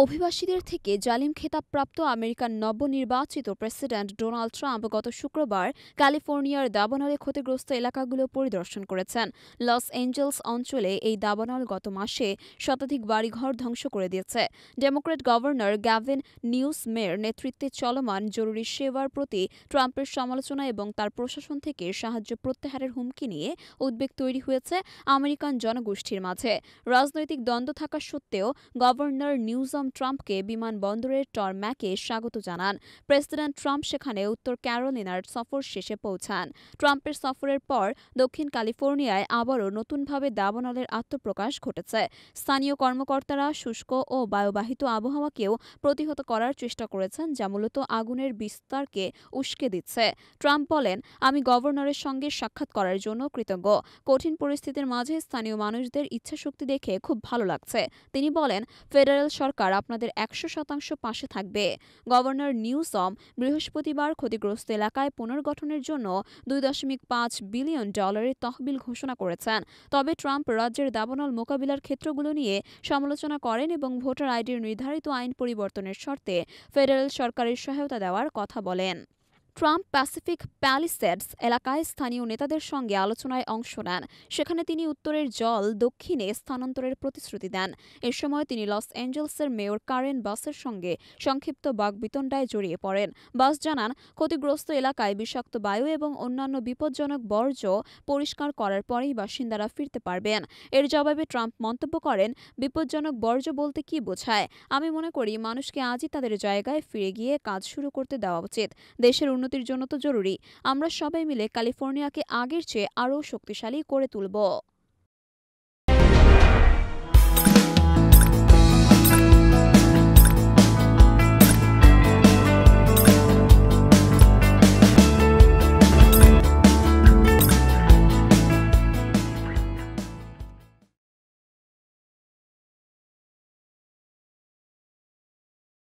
অভিবাসীদের থেকে জালিম খেতাবপ্রাপ্ত আমেরিকার নবনির্বাচিত প্রেসিডেন্ট ডোনাল্ড ট্রাম্প গত শুক্রবার ক্যালিফোর্নিয়ার দাবানলে ক্ষতিগ্রস্ত এলাকাগুলো পরিদর্শন করেছেন। লস এঞ্জেলস অঞ্চলে এই দাবানল গত মাসে শতাধিক বাড়িঘর ধ্বংস করে দিয়েছে। ডেমোক্র্যাট গভর্নর গ্যাভিন নিউসমের নেতৃত্বে চলমান জরুরি সেবার প্রতি ট্রাম্পের সমালোচনা এবং তার প্রশাসন থেকে সাহায্য প্রত্যাহারের হুমকি নিয়ে উদ্বেগ তৈরি হয়েছে আমেরিকান জনগোষ্ঠীর মাঝে। রাজনৈতিক দ্বন্দ্ব থাকা সত্ত্বেও গভর্নর নিউসম ট্রাম্পকে বিমানবন্দরের টরম্যাকে স্বাগত জানান। প্রেসিডেন্ট ট্রাম্প সেখানে উত্তর ক্যারোলিনার সফর শেষে পৌঁছান। ট্রাম্পের সফরের পর দক্ষিণ ক্যালিফোর্নিয়ায় আবারও নতুনভাবে দাবানলের আত্মপ্রকাশ ঘটেছে। স্থানীয় কর্মকর্তারা শুষ্ক ও বায়ুবাহিত আবহাওয়াকেও প্রতিহত করার চেষ্টা করেছেন, যা মূলত আগুনের বিস্তারকে উস্কে দিচ্ছে। ট্রাম্প বলেন, আমি গভর্নরের সঙ্গে সাক্ষাৎ করার জন্য কৃতজ্ঞ। কঠিন পরিস্থিতির মাঝে স্থানীয় মানুষদের ইচ্ছাশক্তি দেখে খুব ভালো লাগছে। তিনি বলেন, ফেডারেল সরকার আপনাদের ১০০% পাশে থাকবে। গভর্নর নিউসম বৃহস্পতিবার ক্ষতিগ্রস্ত এলাকায় পুনর্গঠনের জন্য $2.5 বিলিয়ন তহবিল ঘোষণা করেছেন। তবে ট্রাম্প রাজ্যের দাবানল মোকাবিলার ক্ষেত্রগুলো নিয়ে সমালোচনা করেন এবং ভোটার আইডির নির্ধারিত আইন পরিবর্তনের শর্তে ফেডারেল সরকারের সহায়তা দেওয়ার কথা বলেন। ট্রাম্প প্যাসিফিক প্যালিসেডস এলাকায় স্থানীয় নেতাদের সঙ্গে আলোচনায় অংশ নেন। সেখানে তিনি উত্তরের জল দক্ষিণে স্থানান্তরের প্রতিশ্রুতি দেন। এ সময় তিনি লস অ্যাঞ্জেলসের মেয়র কারেন বাসের সঙ্গে সংক্ষিপ্ত বাকবিতণ্ডায় জড়িয়ে পড়েন। বাস জানান, ক্ষতিগ্রস্ত এলাকায় বিষাক্ত বায়ু এবং অন্যান্য বিপজ্জনক বর্জ্য পরিষ্কার করার পরেই বাসিন্দারা ফিরতে পারবেন। এর জবাবে ট্রাম্প মন্তব্য করেন, বিপজ্জনক বর্জ্য বলতে কী বোঝায়? আমি মনে করি মানুষকে আজই তাদের জায়গায় ফিরে গিয়ে কাজ শুরু করতে দেওয়া উচিত। দেশের উন্নতির জন্য তো জরুরি। আমরা সবাই মিলে ক্যালিফোর্নিয়াকে আগের চেয়ে আরও শক্তিশালী করে তুলব।